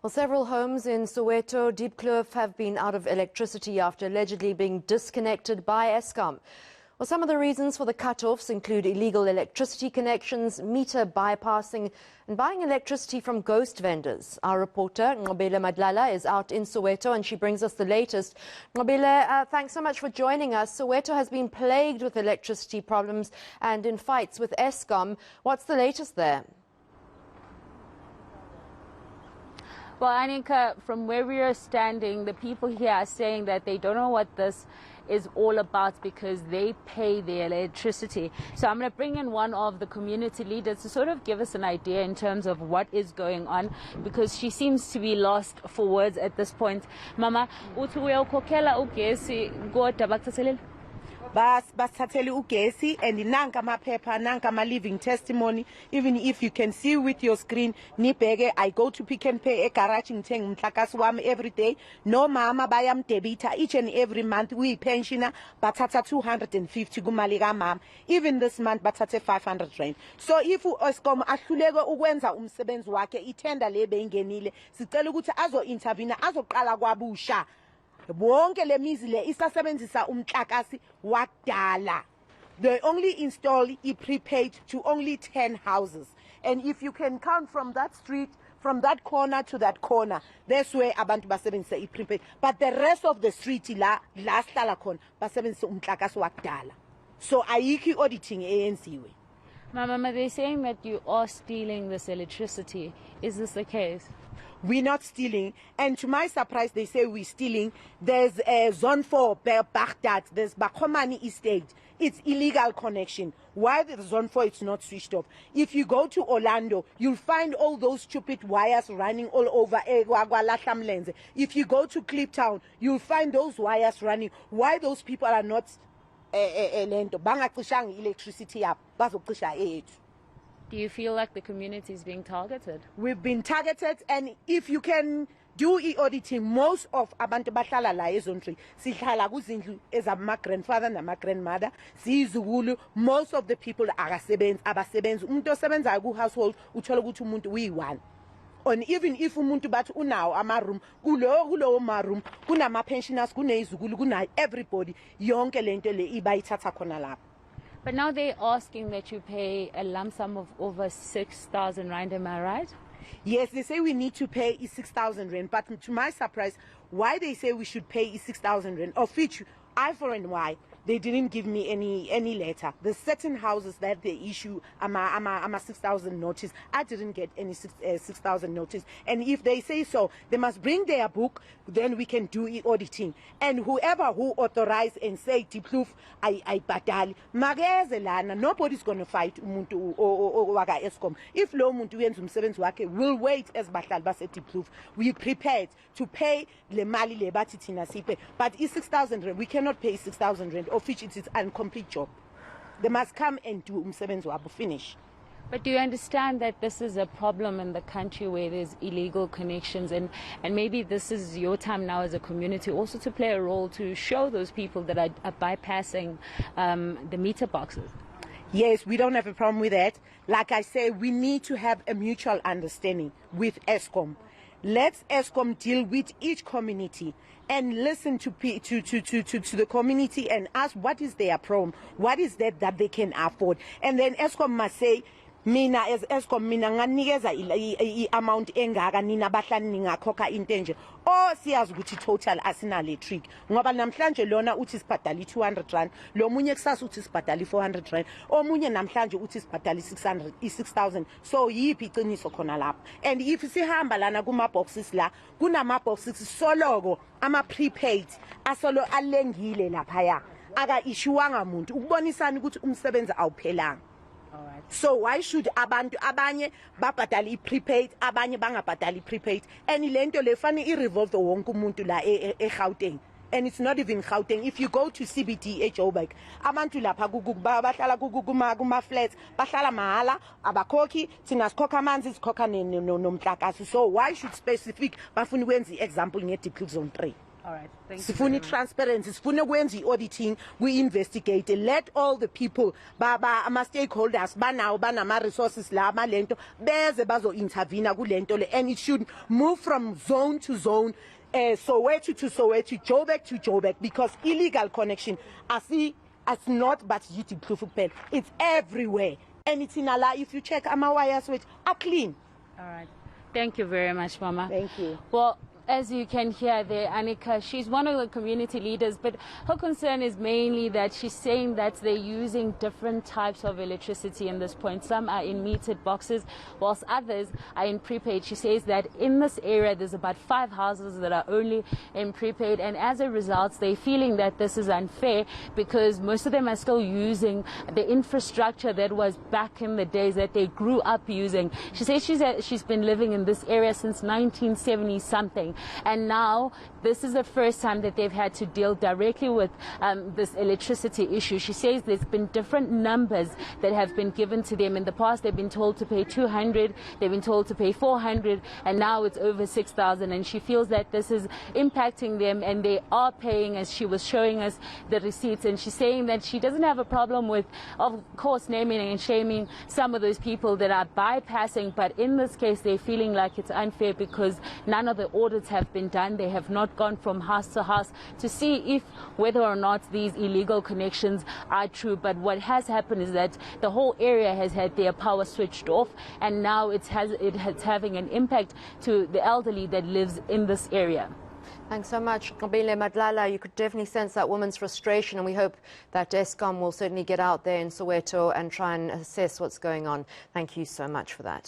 Well, several homes in Soweto, Diepkloof, have been out of electricity after allegedly being disconnected by Eskom. Well, some of the reasons for the cut-offs include illegal electricity connections, meter bypassing and buying electricity from ghost vendors. Our reporter, Nqobile Madlala, is out in Soweto and she brings us the latest. Nqobile, thanks so much for joining us. Soweto has been plagued with electricity problems and in fights with Eskom. What's the latest there? Well, eNCA, from where we are standing, the people here are saying that they don't know what this is all about because they pay their electricity. So I'm going to bring in one of the community leaders to sort of give us an idea in terms of what is going on, because she seems to be lost for words at this point. Mama, uthi uyawukhokhela ugesi kodwa bakuthathele basateli ugesi and nanka maphepha nanka ma living testimony. Even if you can see with your screen, nibheke, I go to Pick and Pay garage ngithenga umhlakasi wami every day. No mama bayamdebita each and every month. We pensioner bathatha 250 kumali kamama. Even this month bathathe 500 rand. So if Eskom ahluleke ukwenza umsebenzi wakhe, itenda le beyingenile, sicela ukuthi azo intervene, azoqala kwabusha. Bonke lemizi le isasebenzisa umhlakasi wakudala. They only install prepaid to only 10 houses. And if you can count from that street, from that corner to that corner, that's where abantu basebenzisa prepaid. But the rest of the street la sihlala khona basebenzisa umhlakasi wakudala. So ayikho auditing eyenziwe. Mama, they're saying that you are stealing this electricity. Is this the case? We're not stealing, and to my surprise, they say we're stealing. There's a Zone 4, Baghdad, there's Bakomani Estate. It's illegal connection. Why the Zone 4 it's not switched off? If you go to Orlando, you'll find all those stupid wires running all over. If you go to Cliptown, you'll find those wires running. Why those people are not electricity up? Do you feel like the community is being targeted? We've been targeted, and if you can do e-auditing, most of abantu bahlala la ezontri sihlala kuzindlu ezama grandfather nama grandmother sizukulu. Most of the people abasebenzi umuntu osebenza ku household uthola ukuthi umuntu uyi1. And even if umuntu bathi unawo ama room kulowo ma room kunama pensioners kunezukulu kuna everybody, yonke lento le ibayithatha khona lapha. But now they're asking that you pay a lump sum of over 6,000 rand, am I right? Yes, they say we need to pay 6,000 rand, but to my surprise, why they say we should pay 6,000 rand, of which I for and why they didn't give me any letter. The certain houses that they issue I'm a 6,000 notice. I didn't get any 6,000 notice. And if they say so, they must bring their book, then we can do auditing. And whoever who authorize and say Diepkloof, I badali magezelana, nobody's gonna fight umuntu waka Eskom. If lo muntu wenza umsebenzi wakhe, we'll wait as bahlali base Diepkloof. We prepared to pay le mali le bathi thina sipe, but 6,000 rand, we cannot pay 6,000 rand. Of which it is an incomplete job. They must come and do umsebenzi wabo, finish. But do you understand that this is a problem in the country where there's illegal connections, and maybe this is your time now as a community also to play a role to show those people that are bypassing the meter boxes? Yes, we don't have a problem with that. Like I say, we need to have a mutual understanding with Eskom. Let Eskom deal with each community and listen to the community and ask what is their problem, what is that they can afford. And then Eskom must say, mina as Eskom mina nganikeza amount engaka nina bahlali ningakhokha intenje o siyazi ukuthi total asina electric ngoba namhlanje lona uthi sibhadala 200 rand, lo munye kusasa uthi sibhadala 400 rand, omunye namhlanje uthi sibhadala 6,000. So yipi iqiniso khona lapha? And if sihamba lana kuma boxes la kunama boxes soloko ama prepaid asolo alengile lapha ya aka issuewanga umuntu ukubonisana ukuthi umsebenzi awuphelanga. So why should abantu abanye babhadali prepaid abanye bangabhadali prepaid? And lento le fani i-revolve wonke umuntu la eGauteng. And it's not even Gauteng. If you go to CBD eJoburg, abantu lapha bahlala kuma flats bahlala mahala abakhokhi thina sikhokha amanzi sikhokha nomhlakasi. So why should specific bafuna ukwenza example ngeDiepkloof Zone 3? All right, thank you. Sifuni transparency, sifune kwenza auditing, we investigate. Let all the people, ama stakeholders, banawo banama resources la amalento beze bazo intervene kulento le, and it should move from zone to zone. Soweto to Soweto, Joburg to Joburg, because illegal connection, as not but Diepkloof, it's everywhere, and it's in Allah. If you check Amawaya switch, are clean. All right, thank you very much, Mama. Thank you. Well, as you can hear there, Annika, she's one of the community leaders, but her concern is mainly that she's saying that they're using different types of electricity in this point. Some are in metered boxes, whilst others are in prepaid. She says that in this area, there's about 5 houses that are only in prepaid, and as a result, they're feeling that this is unfair because most of them are still using the infrastructure that was back in the days that they grew up using. She says she's been living in this area since 1970 something. And now this is the first time that they've had to deal directly with this electricity issue. She says there's been different numbers that have been given to them. In the past, they've been told to pay 200, they've been told to pay 400, and now it's over 6,000. And she feels that this is impacting them, and they are paying, as she was showing us the receipts. And she's saying that she doesn't have a problem with, of course, naming and shaming some of those people that are bypassing, but in this case, they're feeling like it's unfair because none of the audits have been done. They have not gone from house to house to see if whether or not these illegal connections are true. But what has happened is that the whole area has had their power switched off, and now it's having an impact to the elderly that lives in this area. Thanks so much, Nqobile Madlala. You could definitely sense that woman's frustration, and we hope that Eskom will certainly get out there in Soweto and try and assess what's going on. Thank you so much for that.